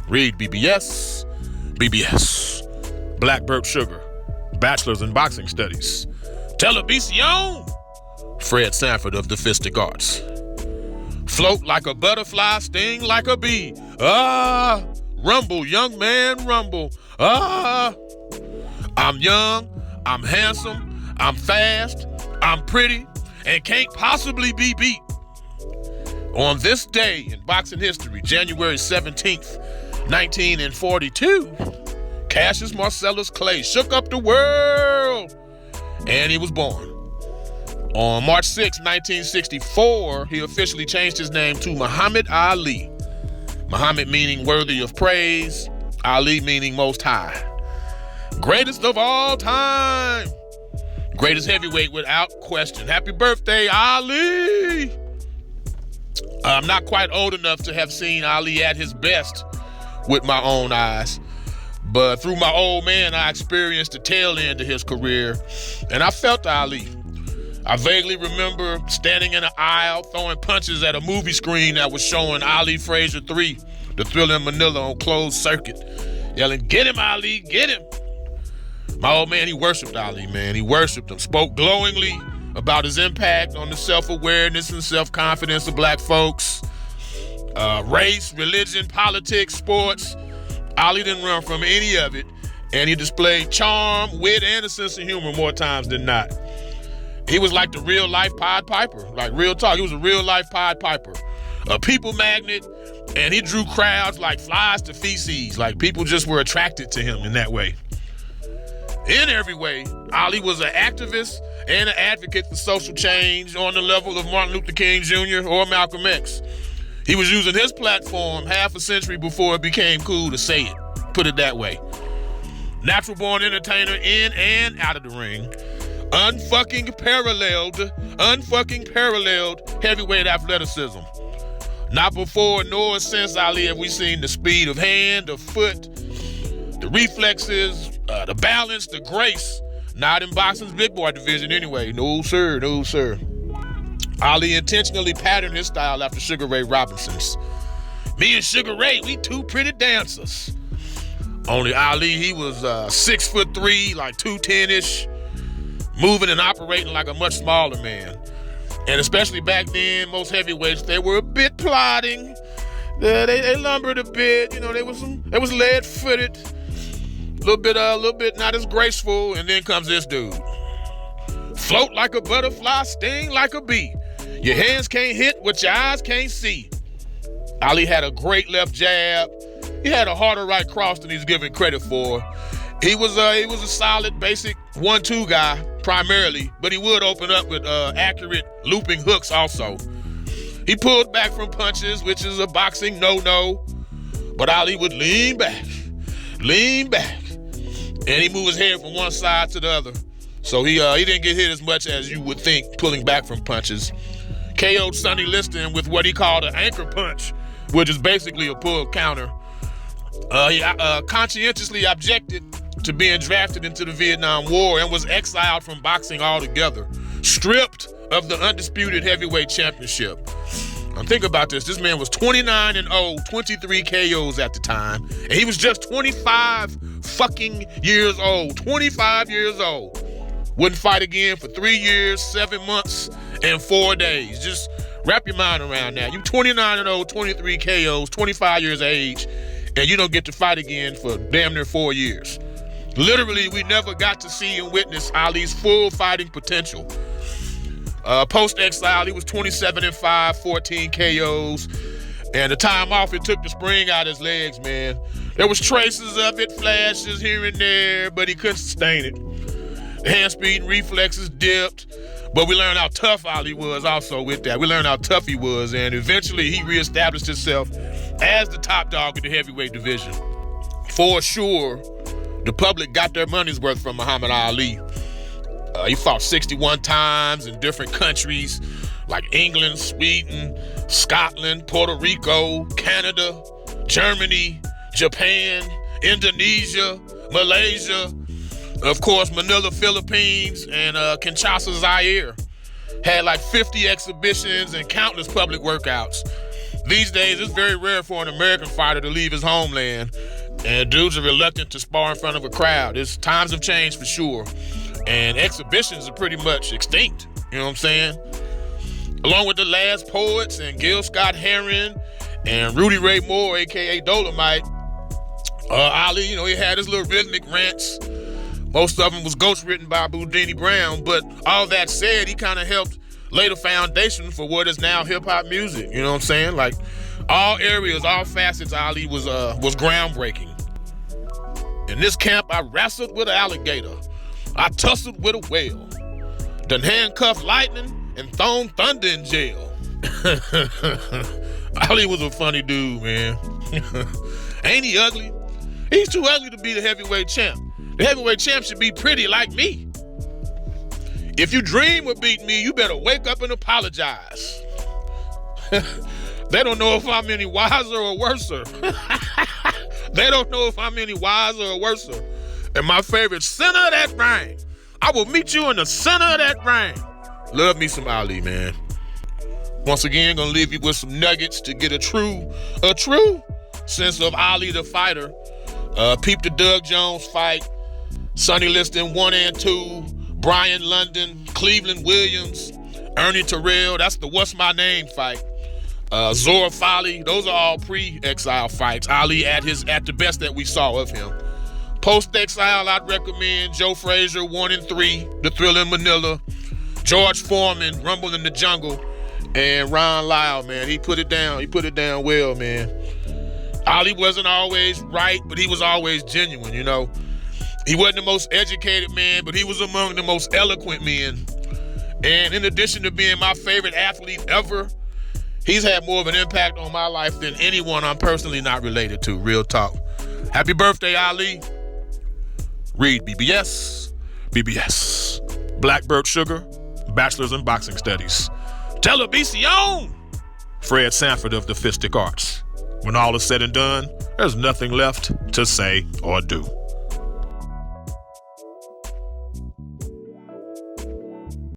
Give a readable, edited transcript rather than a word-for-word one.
REED-BBS, BBS, Blackbird Sugar, Bachelor's in Boxing Studies, Televisión, Fred Sanford of the Fistic Arts. Float like a butterfly, sting like a bee. Rumble, young man, rumble. I'm young, I'm handsome, I'm fast, I'm pretty, and can't possibly be beat. On this day in boxing history, January 17th, 1942, Cassius Marcellus Clay shook up the world, and he was born. On March 6, 1964, he officially changed his name to Muhammad Ali. Muhammad meaning worthy of praise, Ali meaning most high. Greatest of all time. Greatest heavyweight without question. Happy birthday, Ali! I'm not quite old enough to have seen Ali at his best with my own eyes, but through my old man, I experienced the tail end of his career, and I felt Ali. I vaguely remember standing in an aisle throwing punches at a movie screen that was showing Ali Frazier 3, The Thriller in Manila on closed circuit, yelling, "Get him, Ali, get him." My old man, he worshiped Ali, man. He worshiped him, spoke glowingly about his impact on the self-awareness and self-confidence of black folks. Race, religion, politics, sports. Ali didn't run from any of it, and he displayed charm, wit, and a sense of humor more times than not. He was like the real-life Pied Piper, like real talk. He was a real-life Pied Piper, a people magnet, and he drew crowds like flies to feces. Like people just were attracted to him in that way. In every way, Ali was an activist and an advocate for social change on the level of Martin Luther King Jr. or Malcolm X. He was using his platform half a century before it became cool to say it, put it that way. Natural-born entertainer in and out of the ring. Unfucking paralleled heavyweight athleticism. Not before nor since Ali have we seen the speed of hand, of foot, the reflexes, the balance, the grace. Not in boxing's big boy division anyway. No, sir, no, sir. Ali intentionally patterned his style after Sugar Ray Robinson's. Me and Sugar Ray, we two pretty dancers. Only Ali, he was 6'3", like 210-ish, moving and operating like a much smaller man. And especially back then, most heavyweights, they were a bit plodding. They lumbered a bit, you know, they was lead-footed, a little bit not as graceful, and then comes this dude. Float like a butterfly, sting like a bee. Your hands can't hit what your eyes can't see. Ali had a great left jab. He had a harder right cross than he's given credit for. He was a solid, basic 1-2 guy primarily, but he would open up with accurate looping hooks also. He pulled back from punches, which is a boxing no-no, but Ali would lean back, and he moved his head from one side to the other. So he didn't get hit as much as you would think pulling back from punches. KO'd Sonny Liston with what he called an anchor punch, which is basically a pull counter. He conscientiously objected to being drafted into the Vietnam War and was exiled from boxing altogether, stripped of the undisputed heavyweight championship. Think about this. This man was 29-0, 23 KOs at the time, and he was just 25 fucking years old. 25 years old. Wouldn't fight again for 3 years, 7 months, and 4 days. Just wrap your mind around that. You 29-0, 23 KOs, 25 years of age, and you don't get to fight again for damn near 4 years. Literally, we never got to see and witness Ali's full fighting potential. Post-exile, he was 27-5, 14 KOs, and the time off, it took the spring out of his legs, man. There was traces of it, flashes here and there, but he couldn't sustain it. The hand speed and reflexes dipped, but we learned how tough Ali was also with that. We learned how tough he was, and eventually he reestablished himself as the top dog in the heavyweight division. For sure, the public got their money's worth from Muhammad Ali. He fought 61 times in different countries like England, Sweden, Scotland, Puerto Rico, Canada, Germany, Japan, Indonesia, Malaysia, of course, Manila, Philippines, and Kinshasa, Zaire. Had like 50 exhibitions and countless public workouts. These days, it's very rare for an American fighter to leave his homeland, and dudes are reluctant to spar in front of a crowd. Times have changed for sure, and exhibitions are pretty much extinct. You know what I'm saying? Along with the Last Poets and Gil Scott-Heron and Rudy Ray Moore, a.k.a. Dolomite, Ali, he had his little rhythmic rants. Most of them was ghostwritten by Boudini Brown, but all that said, he kind of helped lay the foundation for what is now hip-hop music. You know what I'm saying? Like, all areas, all facets, Ali was groundbreaking. In this camp, I wrestled with an alligator. I tussled with a whale. Done handcuffed lightning and thrown thunder in jail. Ali was a funny dude, man. Ain't he ugly? He's too ugly to be the heavyweight champ. The heavyweight champ should be pretty like me. If you dream of beating me, you better wake up and apologize. They don't know if I'm any wiser or worser. They don't know if I'm any wiser or worser. And my favorite, center of that ring. I will meet you in the center of that ring. Love me some Ali, man. Once again, gonna leave you with some nuggets to get a true sense of Ali the fighter. Peep the Doug Jones fight, Sonny Liston 1 and 2, Brian London, Cleveland Williams, Ernie Terrell, that's the What's My Name fight. Zora Foley, those are all pre-exile fights. Ali at the best that we saw of him. Post-exile, I'd recommend Joe Frazier 1 and 3, The Thrill in Manila, George Foreman, Rumble in the Jungle, and Ron Lyle, man. He put it down well, man. Ali wasn't always right, but he was always genuine, He wasn't the most educated man, but he was among the most eloquent men. And in addition to being my favorite athlete ever, he's had more of an impact on my life than anyone I'm personally not related to. Real talk. Happy birthday, Ali. REED-BBS, BBS, Blackbird Sugar, Bachelor's in Boxing Studies. Televisión, Fred Sanford of the Fistic Arts. When all is said and done, there's nothing left to say or do.